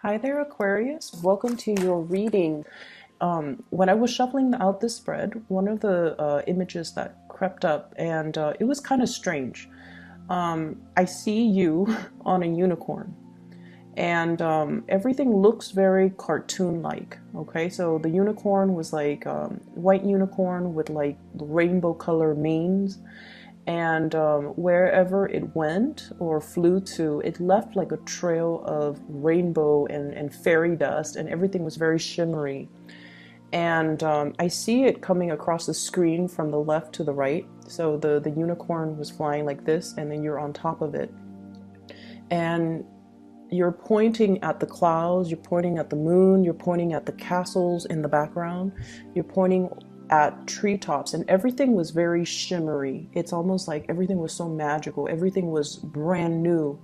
Hi there, Aquarius. Welcome to your reading. When I was shuffling out this spread, one of the images that crept up, and it was kind of strange. I see you on a unicorn, and everything looks very cartoon-like. Okay, so the unicorn was like white unicorn with like rainbow color manes, and wherever it went or flew to, it left like a trail of rainbow and fairy dust, and everything was very shimmery. And I see it coming across the screen from the left to the right. So the unicorn was flying like this, and then you're on top of it. And you're pointing at the clouds, you're pointing at the moon, you're pointing at the castles in the background, you're pointing at treetops, and everything was very shimmery. It's almost like everything was so magical, everything was brand new.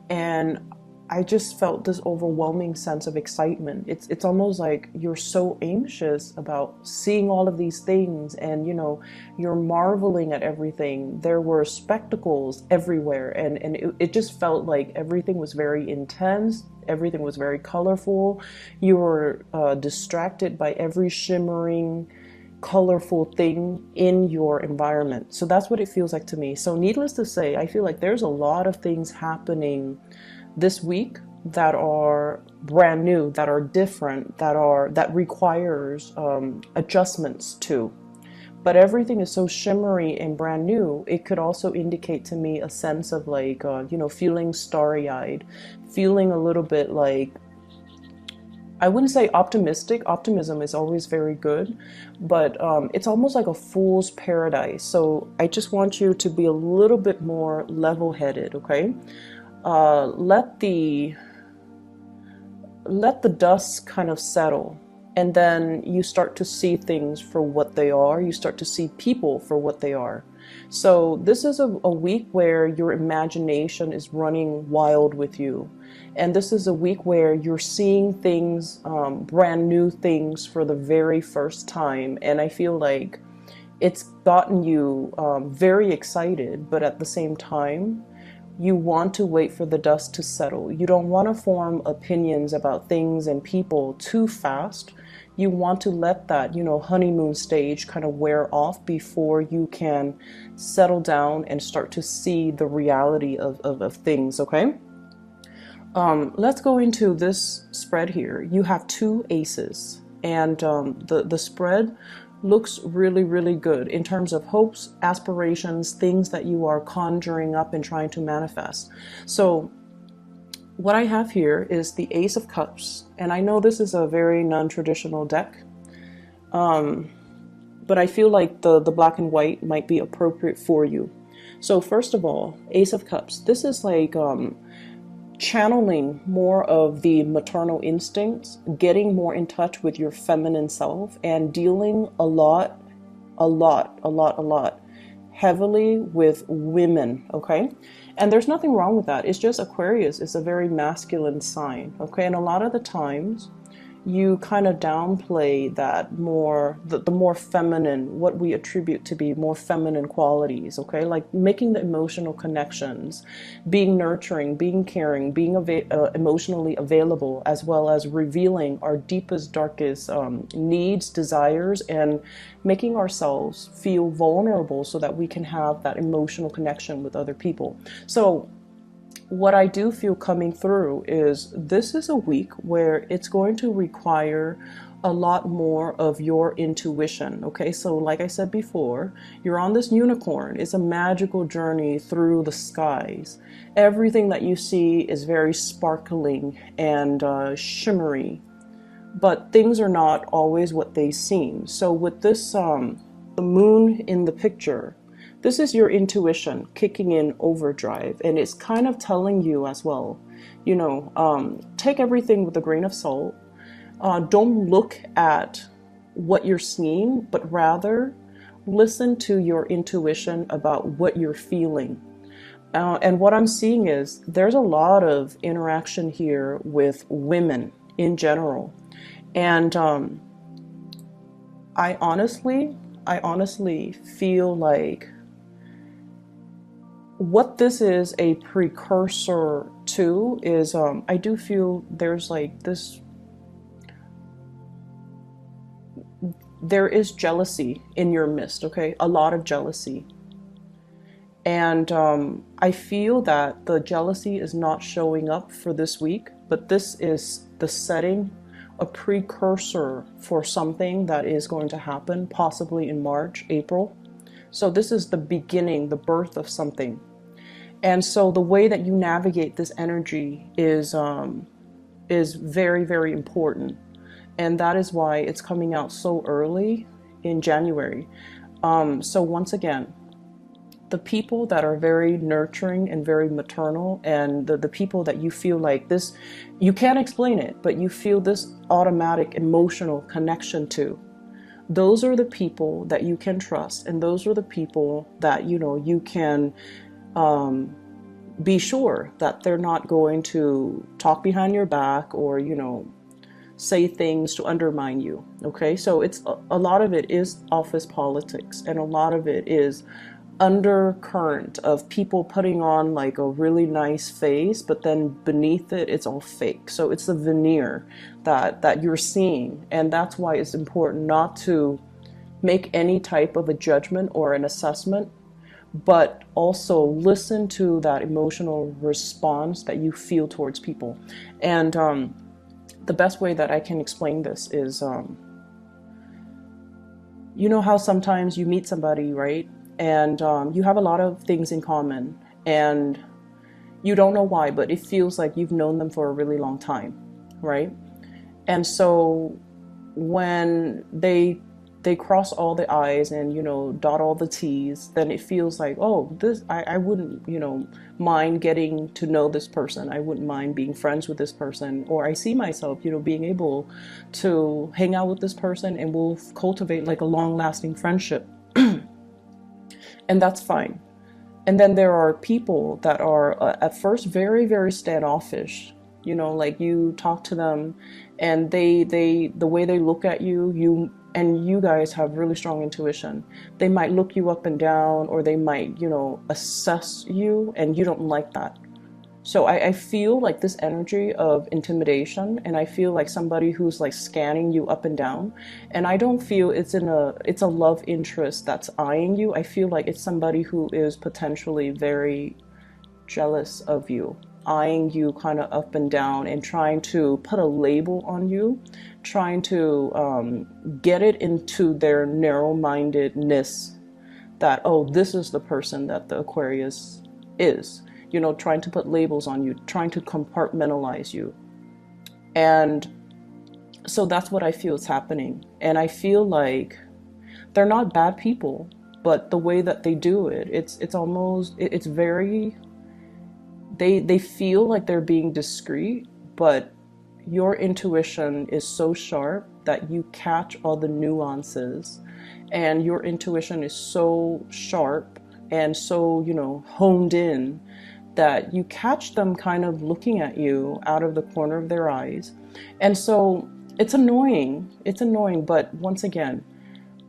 And I just felt this overwhelming sense of excitement. It's almost like you're so anxious about seeing all of these things, and you're marveling at everything. There were spectacles everywhere, and it just felt like everything was very intense, everything was very colorful. You were distracted by every shimmering colorful thing in your environment. So that's what it feels like to me. So needless to say, I feel like there's a lot of things happening this week that are brand new, that are different, that requires adjustments to. But everything is so shimmery and brand new. It could also indicate to me a sense of like feeling starry-eyed, feeling a little bit like, I wouldn't say optimistic. Optimism is always very good, but it's almost like a fool's paradise. So I just want you to be a little bit more level-headed, okay? Let the dust kind of settle, and then you start to see things for what they are. You start to see people for what they are. So this is a week where your imagination is running wild with you. And this is a week where you're seeing things, brand new things for the very first time. And I feel like it's gotten you very excited, but at the same time, you want to wait for the dust to settle. You don't want to form opinions about things and people too fast. You want to let that, honeymoon stage kind of wear off before you can settle down and start to see the reality of things, okay? Let's go into this spread here. You have two aces, and the spread looks really, really good in terms of hopes, aspirations, things that you are conjuring up and trying to manifest. So what I have here is the Ace of Cups, and I know this is a very non-traditional deck, but I feel like the black and white might be appropriate for you. So first of all, Ace of Cups. This is like channeling more of the maternal instincts, getting more in touch with your feminine self, and dealing a lot heavily with women, okay? And there's nothing wrong with that. It's just Aquarius is a very masculine sign, okay? And a lot of the times you kind of downplay that more, the more feminine, what we attribute to be more feminine qualities, okay? Like making the emotional connections, being nurturing, being caring, being emotionally available, as well as revealing our deepest, darkest needs, desires, and making ourselves feel vulnerable so that we can have that emotional connection with other people. So what I do feel coming through is this is a week where it's going to require a lot more of your intuition, okay? So like I said before, you're on this unicorn. It's a magical journey through the skies. Everything that you see is very sparkling and shimmery, but things are not always what they seem. So with this, the moon in the picture, this is your intuition kicking in overdrive, and it's kind of telling you as well, take everything with a grain of salt. Don't look at what you're seeing, but rather listen to your intuition about what you're feeling. And what I'm seeing is there's a lot of interaction here with women in general. And I honestly feel like what this is a precursor to is I do feel there's like this, there is jealousy in your midst, okay? A lot of jealousy. And I feel that the jealousy is not showing up for this week, but this is the setting, a precursor for something that is going to happen possibly in March, April. So this is the beginning, the birth of something. And so the way that you navigate this energy is very, very important. And that is why it's coming out so early in January. So once again, the people that are very nurturing and very maternal, and the people that you feel like this, you can't explain it, but you feel this automatic emotional connection to, those are the people that you can trust. And those are the people that, you know, you can be sure that they're not going to talk behind your back or, you know, say things to undermine you. Okay, so it's a lot of it is office politics, and a lot of it is undercurrent of people putting on like a really nice face, but then beneath it, it's all fake. So it's the veneer that you're seeing, and that's why it's important not to make any type of a judgment or an assessment, but also listen to that emotional response that you feel towards people. And the best way that I can explain this is, you know how sometimes you meet somebody, right? And you have a lot of things in common, and you don't know why, but it feels like you've known them for a really long time, right? And so when they cross all the I's and, you know, dot all the T's, then it feels like, oh, this, I wouldn't, you know, mind getting to know this person. I wouldn't mind being friends with this person. Or I see myself, you know, being able to hang out with this person, and we'll cultivate like a long-lasting friendship. And that's fine. And then there are people that are at first very, very standoffish. You know, like you talk to them, and the way they look at you, and you guys have really strong intuition. They might look you up and down, or they might, you know, assess you, and you don't like that. So I feel like this energy of intimidation, and I feel like somebody who's like scanning you up and down. And I don't feel it's a love interest that's eyeing you. I feel like it's somebody who is potentially very jealous of you, eyeing you kind of up and down, and trying to put a label on you, trying to get it into their narrow-mindedness that, oh, this is the person that the Aquarius is. You know, trying to put labels on you, trying to compartmentalize you. And so that's what I feel is happening. And I feel like they're not bad people, but the way that they do it, it's almost, it's very, they feel like they're being discreet, but your intuition is so sharp that you catch all the nuances, and your intuition is so sharp and so, you know, honed in, that you catch them kind of looking at you out of the corner of their eyes. And so it's annoying. It's annoying. But once again,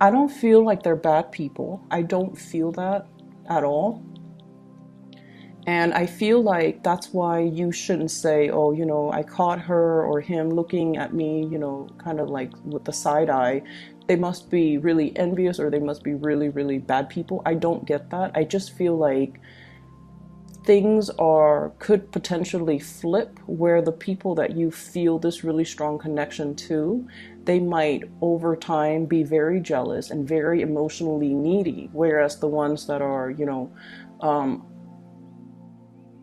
I don't feel like they're bad people. I don't feel that at all. And I feel like that's why you shouldn't say, oh, you know, I caught her or him looking at me, you know, kind of like with the side eye. They must be really envious, or they must be really, really bad people. I don't get that. I just feel like things could potentially flip, where the people that you feel this really strong connection to, they might over time be very jealous and very emotionally needy, whereas the ones that are, you know,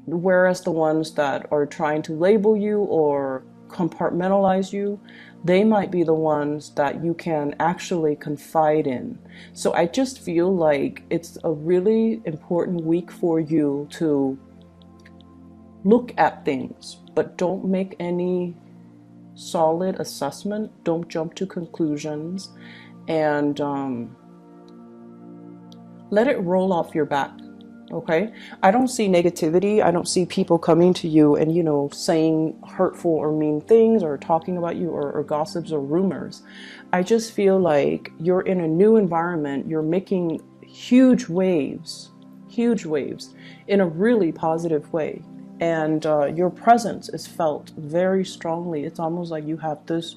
whereas the ones that are trying to label you or compartmentalize you, they might be the ones that you can actually confide in. So I just feel like it's a really important week for you to look at things, but don't make any solid assessment. Don't jump to conclusions, and let it roll off your back. Okay, I don't see negativity. I don't see people coming to you and, you know, saying hurtful or mean things, or talking about you, or gossips or rumors. I just feel like you're in a new environment. You're making huge waves, huge waves in a really positive way. And your presence is felt very strongly. It's almost like you have this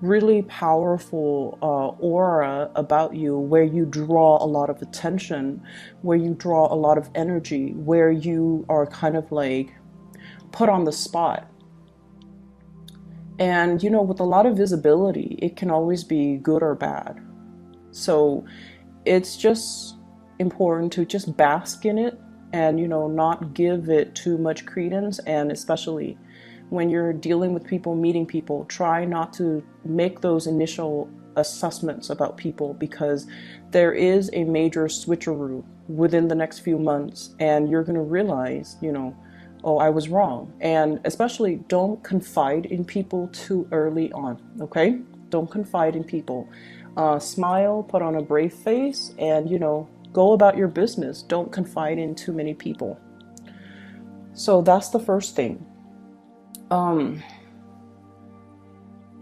really powerful aura about you, where you draw a lot of attention, where you draw a lot of energy, where you are kind of like put on the spot. And, you know, with a lot of visibility, it can always be good or bad. So it's just important to just bask in it and, you know, not give it too much credence. And especially when you're dealing with people, meeting people, try not to make those initial assessments about people, because there is a major switcheroo within the next few months, and you're going to realize, you know, oh, I was wrong. And especially don't confide in people too early on, okay? Don't confide in people. Smile, put on a brave face, and, you know, go about your business. Don't confide in too many people. So that's the first thing.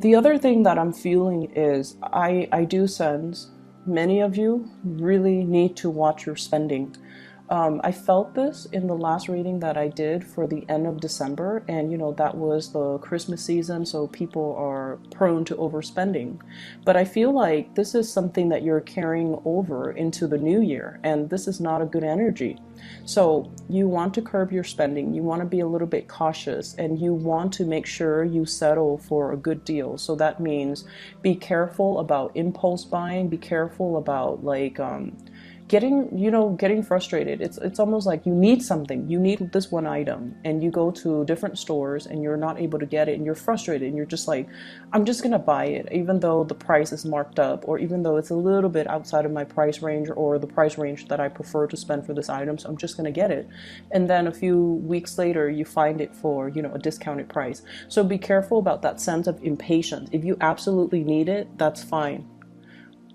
The other thing that I'm feeling is I do sense many of you really need to watch your spending. I felt this in the last reading that I did for the end of December, and you know, that was the Christmas season, so people are prone to overspending. But I feel like this is something that you're carrying over into the new year, and this is not a good energy. So you want to curb your spending, you want to be a little bit cautious, and you want to make sure you settle for a good deal. So that means be careful about impulse buying, be careful about like getting frustrated. It's almost like you need something, you need this one item, and you go to different stores and you're not able to get it, and you're frustrated, and you're just like, I'm just gonna buy it even though the price is marked up, or even though it's a little bit outside of my price range, or the price range that I prefer to spend for this item, so I'm just gonna get it. And then a few weeks later you find it for, you know, a discounted price. So be careful about that sense of impatience. If you absolutely need it, that's fine.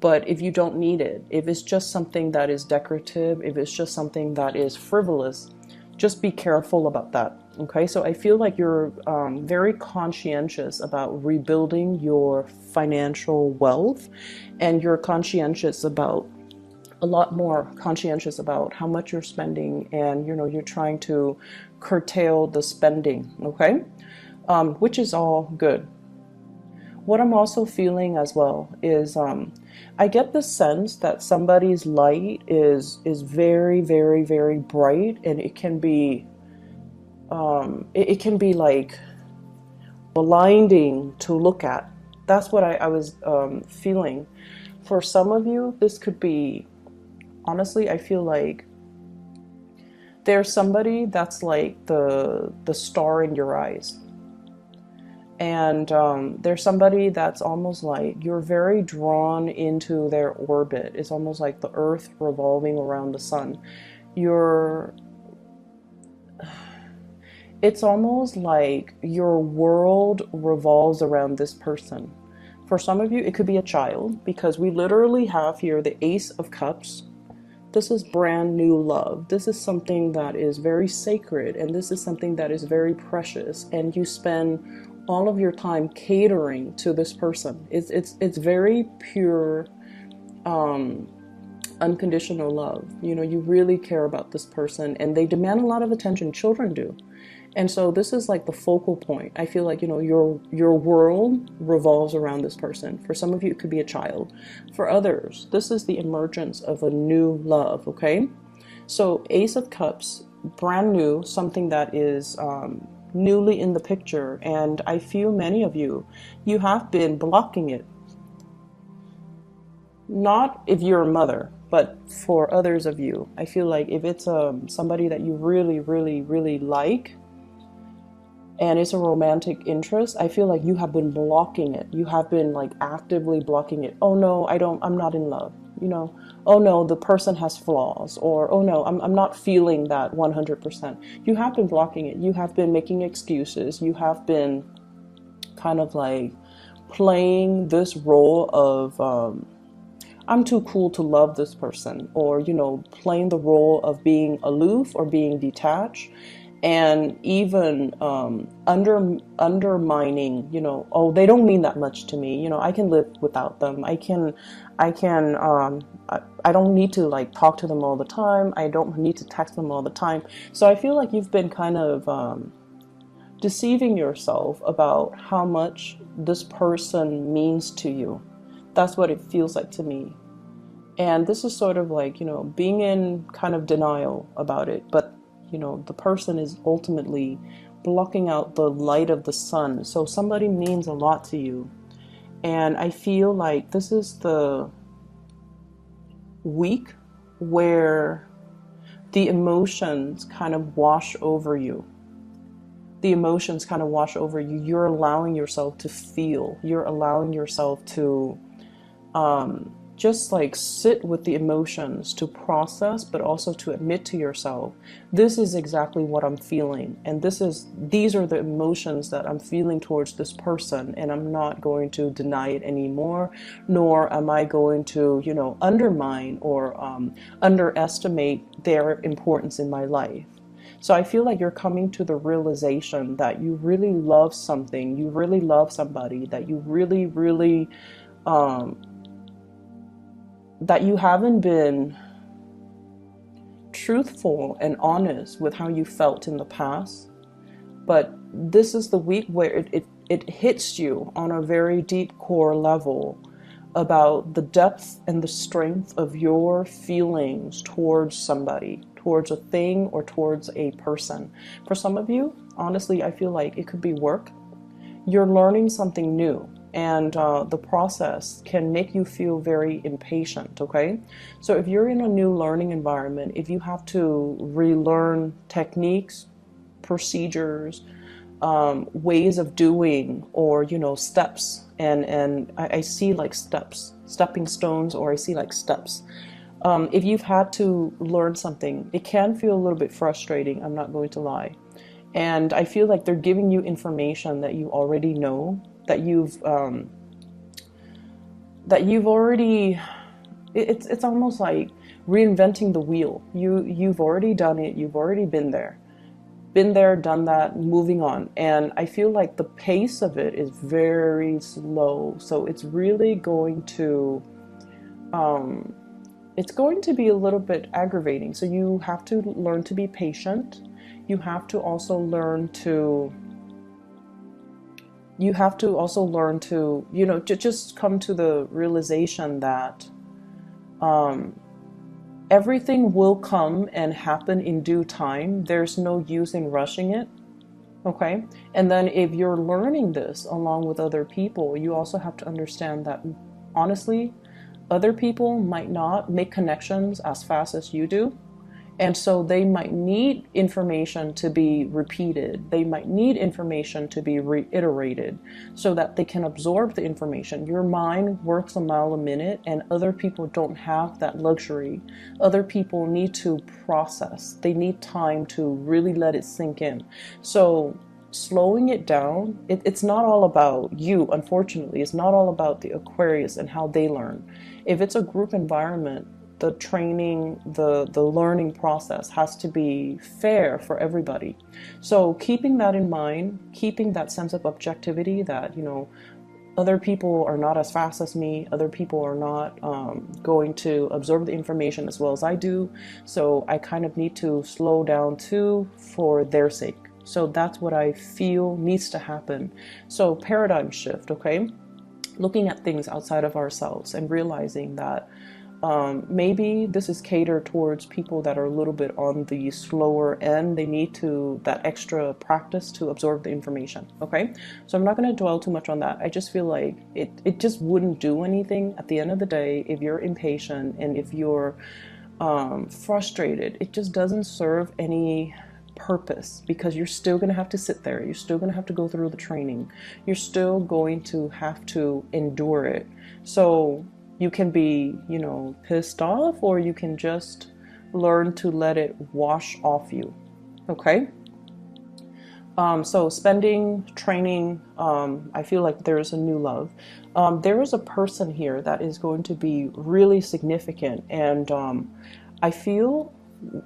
But if you don't need it, if it's just something that is decorative, if it's just something that is frivolous, just be careful about that. Okay, so I feel like you're very conscientious about rebuilding your financial wealth, and you're conscientious about a lot more conscientious about how much you're spending, and you know, you're trying to curtail the spending. Okay, which is all good. What I'm also feeling as well is I get the sense that somebody's light is very, very, very bright, and it can be it can be like blinding to look at. That's what I was feeling. For some of you, this could be, honestly, I feel like there's somebody that's like the star in your eyes. And there's somebody that's almost like you're very drawn into their orbit. It's almost like the earth revolving around the sun. It's almost like your world revolves around this person. For some of you, it could be a child, because we literally have here the Ace of Cups. This is brand new love. This is something that is very sacred, and this is something that is very precious, and you spend all of your time catering to this person. It's very pure, unconditional love. You know, you really care about this person, and they demand a lot of attention. Children do. And so this is like the focal point. I feel like, you know, your world revolves around this person. For some of you, it could be a child. For others, this is the emergence of a new love, okay? So Ace of Cups, brand new, something that is newly in the picture. And I feel many of you have been blocking it. Not if you're a mother, but for others of you, I feel like if it's somebody that you really, really, really like, and it's a romantic interest, I feel like you have been blocking it. You have been like actively blocking it. Oh no, I'm not in love. You know, oh no, the person has flaws, or oh no, I'm not feeling that 100%. You have been blocking it. You have been making excuses. You have been kind of like playing this role of I'm too cool to love this person, or, you know, playing the role of being aloof or being detached. and even undermining, you know, oh, they don't mean that much to me, you know, I can live without them, I don't need to like talk to them all the time, I don't need to text them all the time. So I feel like you've been kind of deceiving yourself about how much this person means to you. That's what it feels like to me. And this is sort of like, you know, being in kind of denial about it. But, you know, the person is ultimately blocking out the light of the sun. So somebody means a lot to you. And I feel like this is the week where the emotions kind of wash over you. The emotions kind of wash over you. You're allowing yourself to feel. You're allowing yourself to just like sit with the emotions, to process, but also to admit to yourself, this is exactly what I'm feeling. And these are the emotions that I'm feeling towards this person. And I'm not going to deny it anymore, nor am I going to, you know, undermine or underestimate their importance in my life. So I feel like you're coming to the realization that you really love something, you really love somebody, that you really, really, that you haven't been truthful and honest with how you felt in the past. But this is the week where it hits you on a very deep core level about the depth and the strength of your feelings towards somebody, towards a thing, or towards a person. For some of you, honestly, I feel like it could be work. You're learning something new, and the process can make you feel very impatient, okay? So if you're in a new learning environment, if you have to relearn techniques, procedures, ways of doing, or, you know, steps, and I see like steps, stepping stones, or I see like steps. If you've had to learn something, it can feel a little bit frustrating, I'm not going to lie. And I feel like they're giving you information that you already know, that you've already, it's almost like reinventing the wheel. You've already done it, you've already been there, done that, moving on. And I feel like the pace of it is very slow. So it's really going to be a little bit aggravating. So you have to learn to be patient. You have to also learn to, you know, just come to the realization that everything will come and happen in due time. There's no use in rushing it. Okay. And then if you're learning this along with other people, you also have to understand that honestly, other people might not make connections as fast as you do. And so they might need information to be repeated. They might need information to be reiterated so that they can absorb the information. Your mind works a mile a minute, and other people don't have that luxury. Other people need to process. They need time to really let it sink in. So slowing it down, it's not all about you, unfortunately. It's not all about the Aquarius and how they learn. If it's a group environment, the training, the learning process has to be fair for everybody. So keeping that in mind, keeping that sense of objectivity that, you know, other people are not as fast as me, other people are not going to absorb the information as well as I do. So I kind of need to slow down too for their sake. So that's what I feel needs to happen. So paradigm shift, okay? Looking at things outside of ourselves and realizing that maybe this is catered towards people that are a little bit on the slower end. They need that extra practice to absorb the information. Okay. So I'm not going to dwell too much on that. I just feel like it just wouldn't do anything at the end of the day. If you're impatient and if you're frustrated, it just doesn't serve any purpose, because you're still going to have to sit there. You're still going to have to go through the training. You're still going to have to endure it. So you can be, you know, pissed off, or you can just learn to let it wash off you. Okay. So spending, training, I feel like there is a new love. There is a person here that is going to be really significant. And I feel,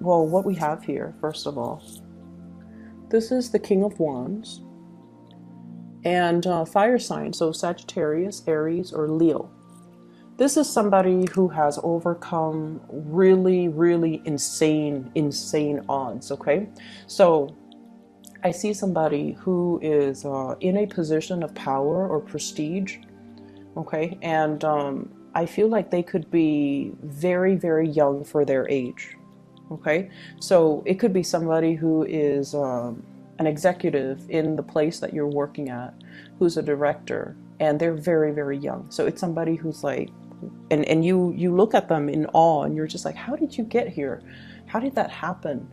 well, what we have here, first of all, This is the King of Wands. And fire sign, so Sagittarius, Aries, or Leo. This is somebody who has overcome really, really insane odds, okay? So I see somebody who is in a position of power or prestige, okay? And I feel like they could be very, very young for their age, okay? So it could be somebody who is an executive in the place that you're working at, who's a director, and they're very, very young. So it's somebody who's like, and you look at them in awe, and you're just like, how did you get here? How did that happen?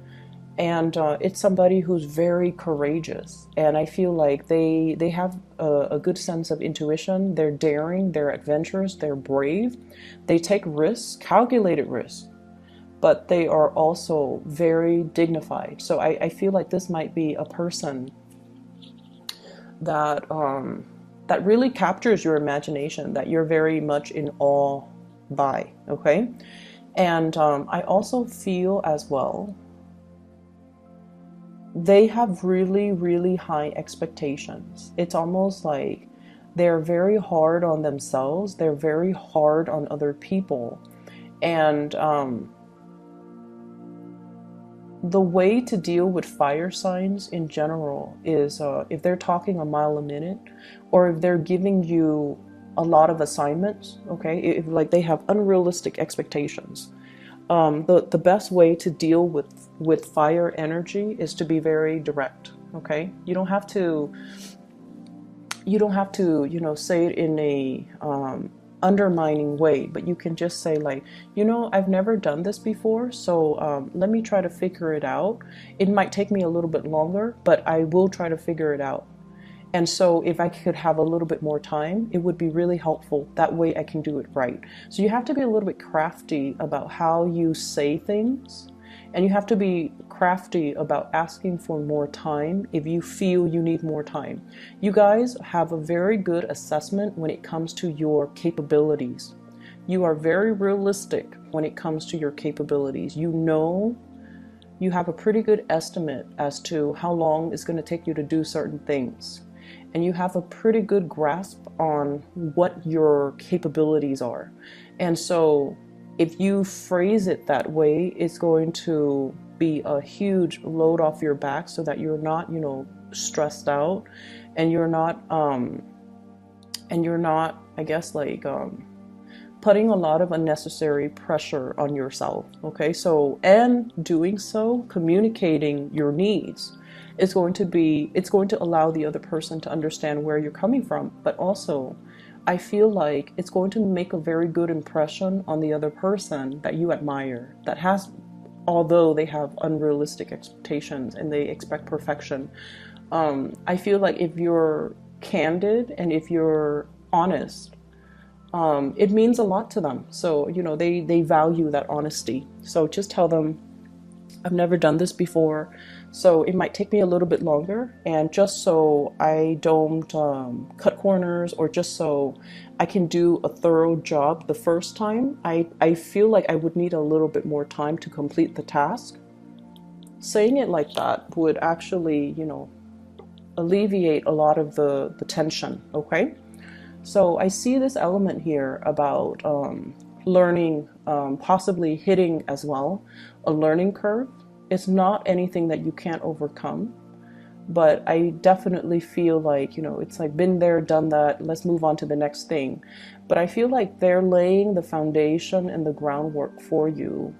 And it's somebody who's very courageous, and I feel like they have a good sense of intuition. They're daring, they're adventurous, they're brave, they take risks, calculated risks, but they are also very dignified. So I feel like this might be a person that that really captures your imagination, that you're very much in awe by, okay? And I also feel as well, they have really, really high expectations. It's almost like they're very hard on themselves, they're very hard on other people. And the way to deal with fire signs in general is if they're talking a mile a minute, or if they're giving you a lot of assignments, okay, if like they have unrealistic expectations, the best way to deal with fire energy is to be very direct, okay? You don't have to say it in a undermining way, but you can just say like, I've never done this before, so let me try to figure it out. It might take me a little bit longer, but I will try to figure it out. And so if I could have a little bit more time, it would be really helpful. That way I can do it right. So you have to be a little bit crafty about how you say things, and you have to be crafty about asking for more time if you feel you need more time. You guys have a very good assessment when it comes to your capabilities. You are very realistic when it comes to your capabilities. You have a pretty good estimate as to how long it's going to take you to do certain things. And you have a pretty good grasp on what your capabilities are. And so if you phrase it that way, it's going to be a huge load off your back, so that you're not, stressed out, and you're not, I guess, like, putting a lot of unnecessary pressure on yourself. Okay. So, and doing so, communicating your needs, it's going to allow the other person to understand where you're coming from, but also I feel like it's going to make a very good impression on the other person that you admire, although they have unrealistic expectations and they expect perfection. I feel like if you're candid and if you're honest, it means a lot to them. So, they value that honesty. So just tell them, I've never done this before, so it might take me a little bit longer, and just so I don't cut corners, or just so I can do a thorough job the first time, I feel like I would need a little bit more time to complete the task. Saying it like that would actually, alleviate a lot of the tension, okay? So I see this element here about learning, possibly hitting as well, a learning curve. It's not anything that you can't overcome, but I definitely feel like, it's like been there, done that, let's move on to the next thing. But I feel like they're laying the foundation and the groundwork for you,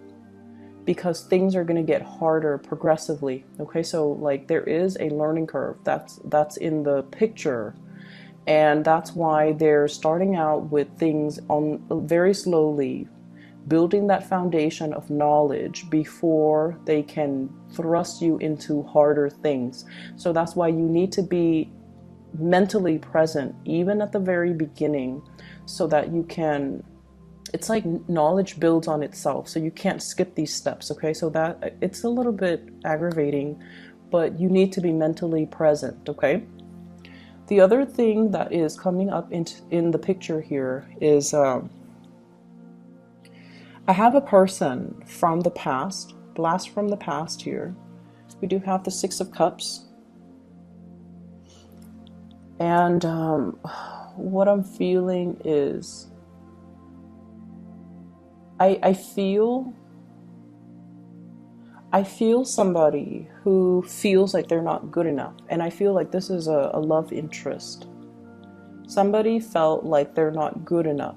because things are going to get harder progressively. Okay, so like there is a learning curve that's in the picture. And that's why they're starting out with things on very slowly, building that foundation of knowledge before they can thrust you into harder things. So that's why you need to be mentally present, even at the very beginning, so that you can, it's like knowledge builds on itself. So you can't skip these steps, okay? So that it's a little bit aggravating, but you need to be mentally present, okay? The other thing that is coming up in the picture here is I have a person from the past, blast from the past here. We do have the Six of Cups, And what I'm feeling is I feel somebody who feels like they're not good enough. And I feel like this is a love interest. Somebody felt like they're not good enough.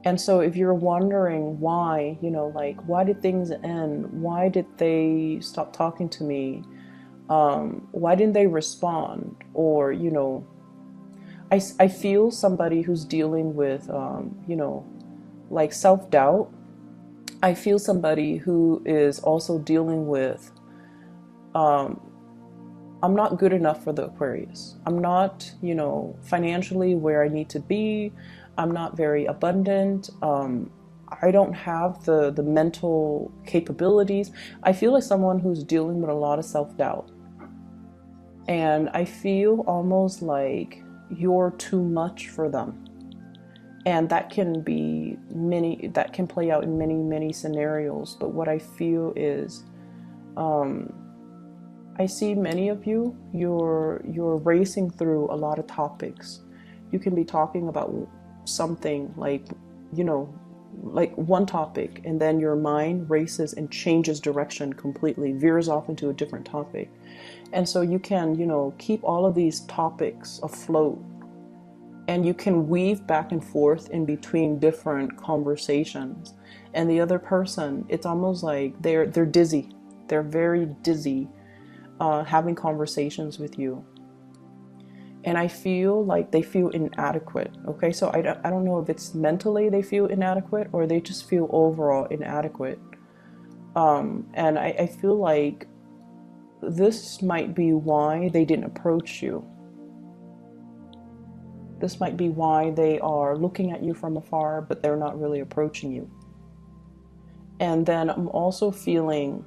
And so if you're wondering why, like, why did things end? Why did they stop talking to me? Why didn't they respond? Or, I feel somebody who's dealing with, like self-doubt. I feel somebody who is also dealing with, I'm not good enough for the Aquarius. I'm not, financially where I need to be. I'm not very abundant. I don't have the mental capabilities. I feel like someone who's dealing with a lot of self-doubt. And I feel almost like you're too much for them. And that can play out in many, many scenarios. But what I feel is, I see many of you, you're racing through a lot of topics. You can be talking about something like, like one topic, and then your mind races and changes direction completely, veers off into a different topic. And so you can, keep all of these topics afloat, and you can weave back and forth in between different conversations. And the other person, it's almost like they're dizzy. They're very dizzy having conversations with you. And I feel like they feel inadequate. Okay, so I don't know if it's mentally they feel inadequate or they just feel overall inadequate. And I feel like this might be why they didn't approach you. This might be why they are looking at you from afar, but they're not really approaching you. And then I'm also feeling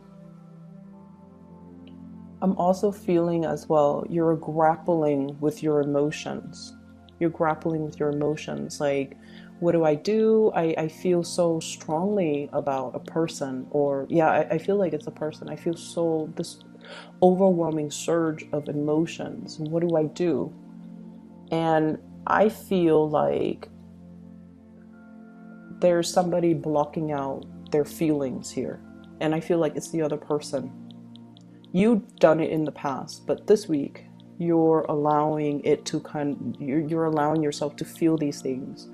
as well, you're grappling with your emotions. You're grappling with your emotions. Like, what do? I feel so strongly about a person, or I feel like it's a person. I feel this overwhelming surge of emotions. What do I do? And I feel like there's somebody blocking out their feelings here. And I feel like it's the other person. You've done it in the past, but this week you're allowing it to you're allowing yourself to feel these things.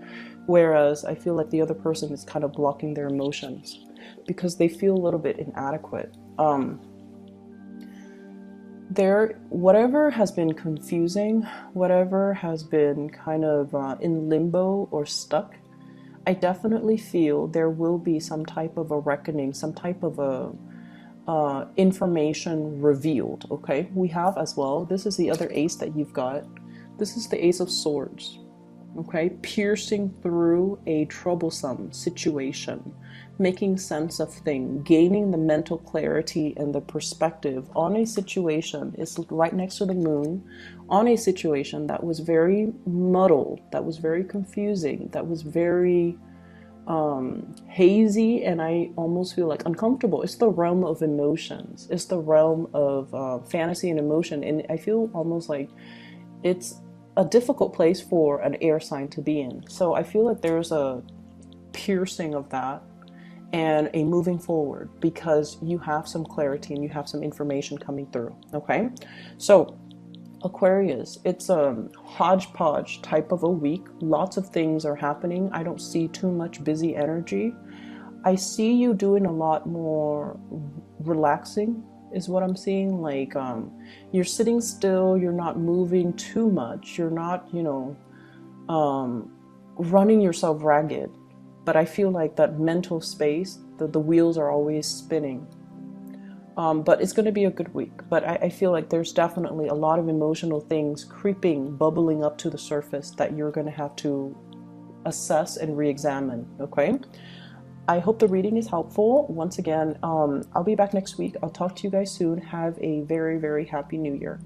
Whereas I feel like the other person is kind of blocking their emotions because they feel a little bit inadequate. Whatever has been confusing, whatever has been kind of in limbo or stuck, I definitely feel there will be some type of a reckoning, some type of a information revealed. Okay, we have as well, this is the other ace that you've got. This is the Ace of Swords. Okay, piercing through a troublesome situation, making sense of things, gaining the mental clarity and the perspective on a situation. It's right next to the moon, on a situation that was very muddled, that was very confusing, that was very hazy, and I almost feel like uncomfortable. It's the realm of emotions. It's the realm of fantasy and emotion, and I feel almost like it's a difficult place for an air sign to be in. So I feel like there's a piercing of that and a moving forward because you have some clarity and you have some information coming through. Okay, so Aquarius, it's a hodgepodge type of a week. Lots of things are happening. I don't see too much busy energy. I see you doing a lot more relaxing is what I'm seeing. Like you're sitting still, you're not moving too much, you're not, running yourself ragged. But I feel like that mental space, the wheels are always spinning. But it's going to be a good week. But I feel like there's definitely a lot of emotional things bubbling up to the surface that you're going to have to assess and re-examine. Okay? I hope the reading is helpful. Once again, I'll be back next week. I'll talk to you guys soon. Have a very, very happy new year.